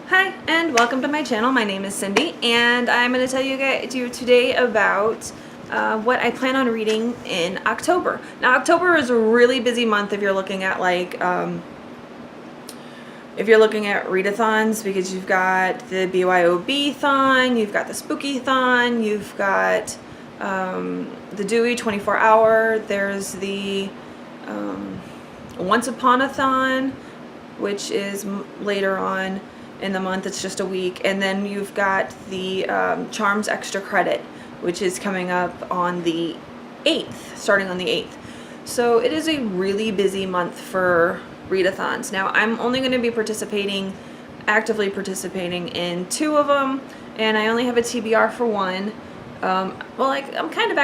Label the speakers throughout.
Speaker 1: Hi and welcome to my channel. My name is Cindy and I'm going to tell you guys today about what I plan on reading in October. Now October is a really busy month if you're looking at readathons, because you've got the BYOBthon, you've got the Spooky-thon, you've got the Dewey 24-hour, there's the Once Upon-a-thon, which is later on in the month. It's just a week. And then you've got the Charms Extra Credit, which is coming up on the 8th, starting on the 8th. So it is a really busy month for readathons. Now I'm only going to be actively participating in 2 of them, and I only have a TBR for 1. I'm kind of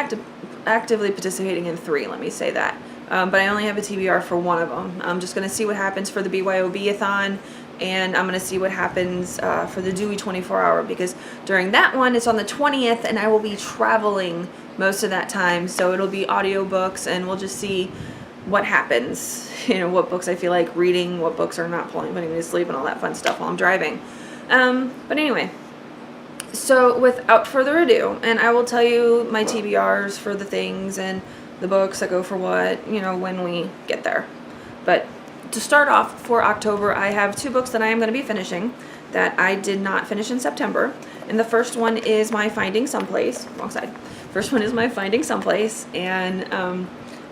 Speaker 1: actively participating in 3, let me say that. But I only have a TBR for 1 of them. I'm just going to see what happens for the BYOBthon, and I'm going to see what happens for the Dewey 24-hour, because during that one, it's on the 20th, and I will be traveling most of that time, so it'll be audiobooks, and we'll just see what happens, what books I feel like reading, what books are not putting me to sleep, and all that fun stuff while I'm driving. But anyway, so without further ado, and I will tell you my TBRs for the things and the books that go for what, when we get there. But to start off, for October, I have 2 books that I am going to be finishing that I did not finish in September. And the first one is my Finding Someplace. Wrong side. First one is my Finding Someplace. And,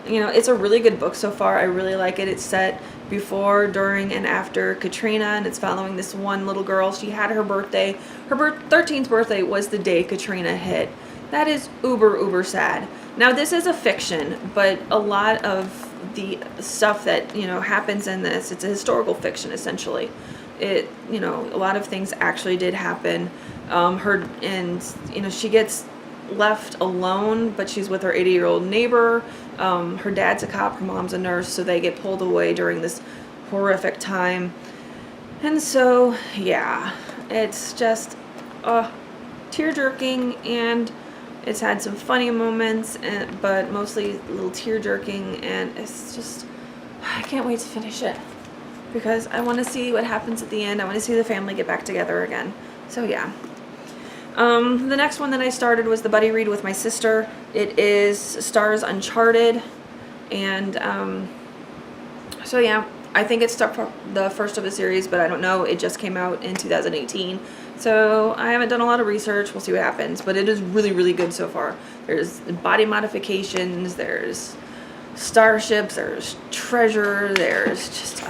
Speaker 1: it's a really good book so far. I really like it. It's set before, during, and after Katrina, and it's following this one little girl. She had her birthday. Her 13th birthday was the day Katrina hit. That is uber sad. Now, this is a fiction, but a lot of the stuff that, happens in this, it's a historical fiction, essentially. A lot of things actually did happen. She gets left alone, but she's with her 80-year-old neighbor. Her dad's a cop, her mom's a nurse, so they get pulled away during this horrific time. And so, yeah, it's just tear-jerking, and it's had some funny moments, but mostly a little tear-jerking, and it's just, I can't wait to finish it, because I want to see what happens at the end. I want to see the family get back together again. So yeah. The next one that I started was the buddy read with my sister. It stars Uncharted, and so yeah, I think it's the first of the series, but I don't know. It just came out in 2018. So I haven't done a lot of research. We'll see what happens. But it is really, really good so far. There's body modifications. There's starships. There's treasure. There's just,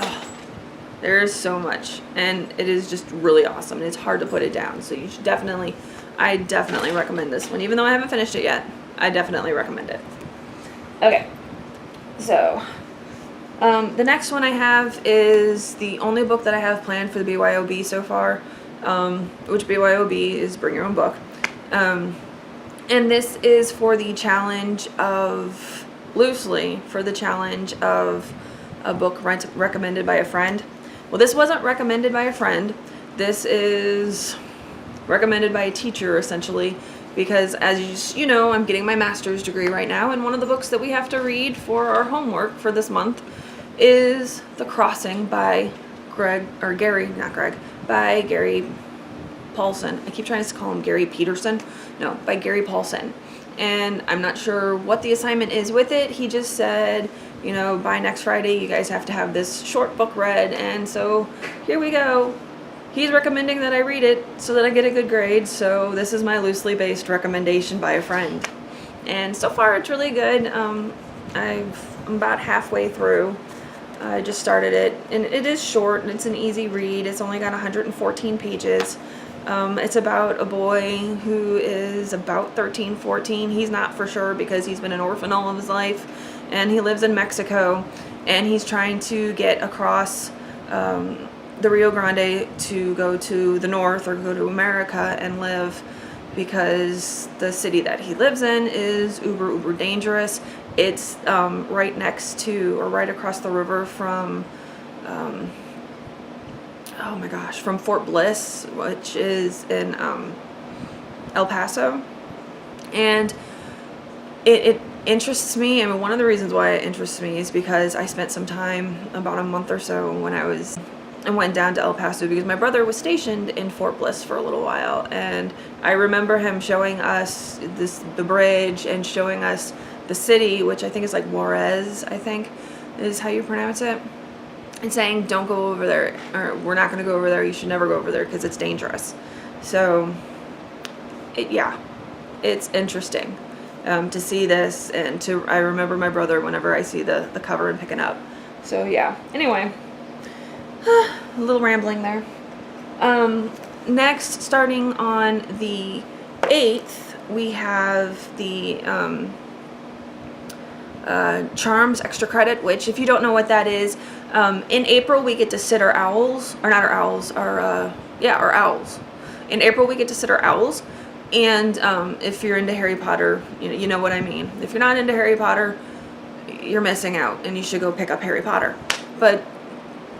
Speaker 1: there's so much. And it is just really awesome. And it's hard to put it down. So you should I definitely recommend this one. Even though I haven't finished it yet, I definitely recommend it. Okay. So the next one I have is the only book that I have planned for the BYOB so far. Which BYOB is Bring Your Own Book. And this is for the challenge of, loosely, for the challenge of a book recommended by a friend. Well, this wasn't recommended by a friend. This is recommended by a teacher, essentially, because as you know, I'm getting my master's degree right now, and one of the books that we have to read for our homework for this month is The Crossing by by Gary Paulson. I keep trying to call him Gary Peterson. No, by Gary Paulson. And I'm not sure what the assignment is with it. He just said, by next Friday, you guys have to have this short book read. And so here we go. He's recommending that I read it so that I get a good grade. So this is my loosely based recommendation by a friend. And so far, it's really good. I'm about halfway through. I just started it, and it is short, and it's an easy read. It's only got 114 pages. It's about a boy who is about 13, 14. He's not for sure because he's been an orphan all of his life, and he lives in Mexico, and he's trying to get across the Rio Grande to go to the north or go to America and live, because the city that he lives in is uber dangerous. It's right next to, or right across the river from, from Fort Bliss, which is in El Paso. And it interests me. I mean, one of the reasons why it interests me is because I spent some time, about a month or so, when I was and went down to El Paso because my brother was stationed in Fort Bliss for a little while, and I remember him showing us the bridge and showing us the city, which I think is like Juarez, I think is how you pronounce it, and saying don't go over there, or we're not going to go over there, you should never go over there because it's dangerous. So it's interesting to see this, and I remember my brother whenever I see the cover and picking up. So yeah, anyway, a little rambling there. Next, starting on the 8th, we have the Charms Extra Credit, which, if you don't know what that is, in April we get to sit our owls, or not our owls, our owls. In April we get to sit our owls, and if you're into Harry Potter, you know what I mean. If you're not into Harry Potter, you're missing out, and you should go pick up Harry Potter. But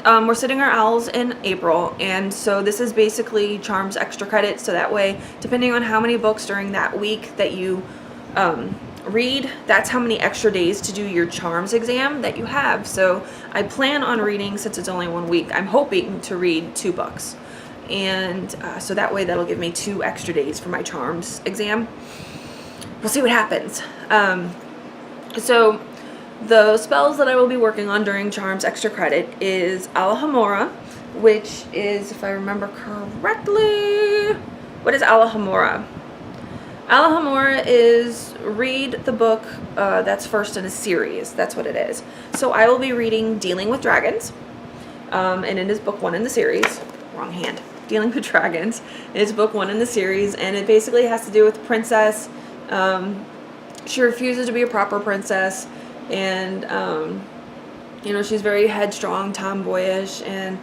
Speaker 1: we're sitting our owls in April, and so this is basically Charms Extra Credit, so that way, depending on how many books during that week that you read, that's how many extra days to do your Charms exam that you have. So I plan on reading, since it's only 1 week, I'm hoping to read 2 books, and so that way that'll give me 2 extra days for my Charms exam. We'll see what happens. So the spells that I will be working on during Charms Extra Credit is Alohomora, which is, if I remember correctly, what is Alohomora? Alohomora is read the book that's first in a series. That's what it is. So I will be reading Dealing with Dragons, and it is book 1 in the series. Wrong hand. Dealing with Dragons. It's book 1 in the series, and it basically has to do with the princess. She refuses to be a proper princess, and she's very headstrong, tomboyish, and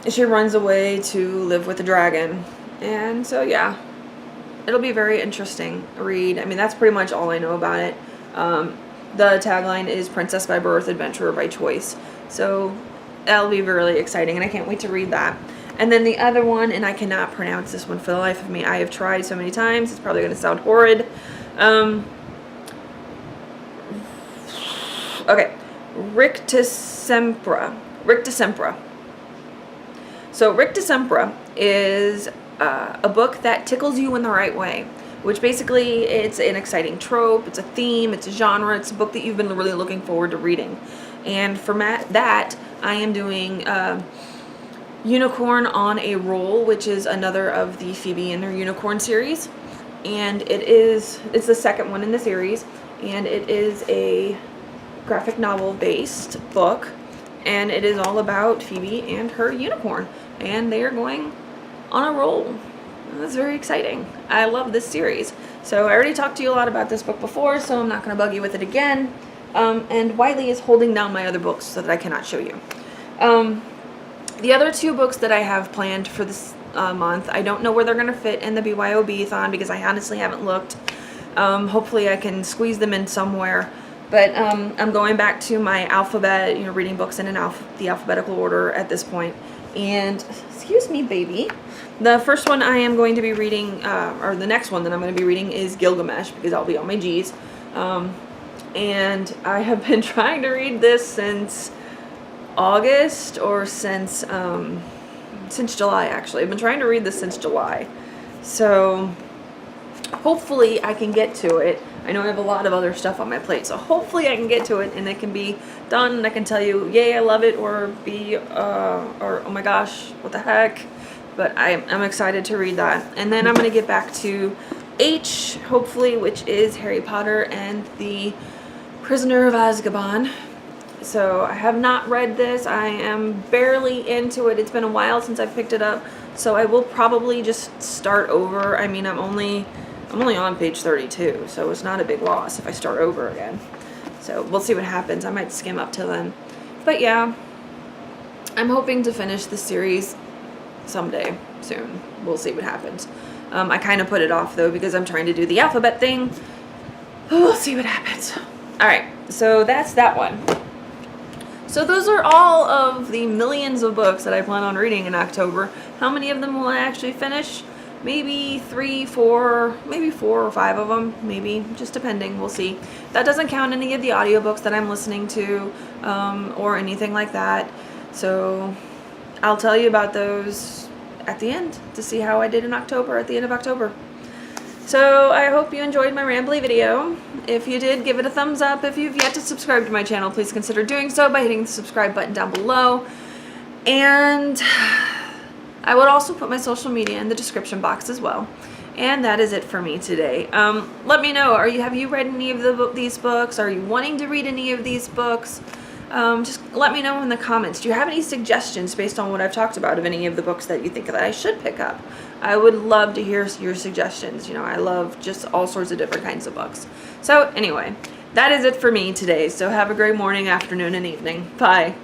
Speaker 1: she runs away to live with a dragon. And so yeah, it'll be a very interesting read. I mean, that's pretty much all I know about it. The tagline is Princess by Birth, Adventurer by Choice. So that'll be really exciting, and I can't wait to read that. And then the other one, and I cannot pronounce this one for the life of me. I have tried so many times, it's probably going to sound horrid. Okay, Rictusempra. So Rictusempra is a book that tickles you in the right way, which basically it's an exciting trope, it's a theme, it's a genre, it's a book that you've been really looking forward to reading. And for that, I am doing Unicorn on a Roll, which is another of the Phoebe and her Unicorn series, and it's the second one in the series, and it is a graphic novel based book, and it is all about Phoebe and her unicorn, and they are going on a roll. That's very exciting. I love this series. So I already talked to you a lot about this book before, so I'm not going to bug you with it again. And Wiley is holding down my other books so that I cannot show you. The other 2 books that I have planned for this month, I don't know where they're going to fit in the BYOBthon because I honestly haven't looked. Hopefully I can squeeze them in somewhere. But I'm going back to my alphabet, reading books in the alphabetical order at this point. And, excuse me, baby. The first one I am going to be reading, or the next one that I'm going to be reading is Gilgamesh, because I'll be on my G's. And I have been trying to read this since August, or since July, actually. I've been trying to read this since July. So hopefully I can get to it. I know I have a lot of other stuff on my plate, so hopefully I can get to it and it can be done, and I can tell you, yay, I love it, or or oh my gosh, what the heck. But I'm excited to read that. And then I'm going to get back to H, hopefully, which is Harry Potter and the Prisoner of Azkaban. So I have not read this. I am barely into it. It's been a while since I picked it up, so I will probably just start over. I mean, I'm only on page 32, so it's not a big loss if I start over again. So we'll see what happens. I might skim up till then. But yeah, I'm hoping to finish the series someday soon. We'll see what happens. I kind of put it off though because I'm trying to do the alphabet thing. We'll see what happens. Alright, so that's that one. So those are all of the millions of books that I plan on reading in October. How many of them will I actually finish? Maybe 3, 4, maybe 4 or 5 of them, maybe, just depending, we'll see. That doesn't count any of the audiobooks that I'm listening to, or anything like that. So I'll tell you about those at the end to see how I did in October, at the end of October. So I hope you enjoyed my rambly video. If you did, give it a thumbs up. If you've yet to subscribe to my channel, please consider doing so by hitting the subscribe button down below. And I would also put my social media in the description box as well. And that is it for me today. Let me know, have you read any of these books? Are you wanting to read any of these books? Just let me know in the comments. Do you have any suggestions based on what I've talked about of any of the books that you think that I should pick up? I would love to hear your suggestions. You know, I love just all sorts of different kinds of books. So anyway, that is it for me today. So have a great morning, afternoon, and evening. Bye.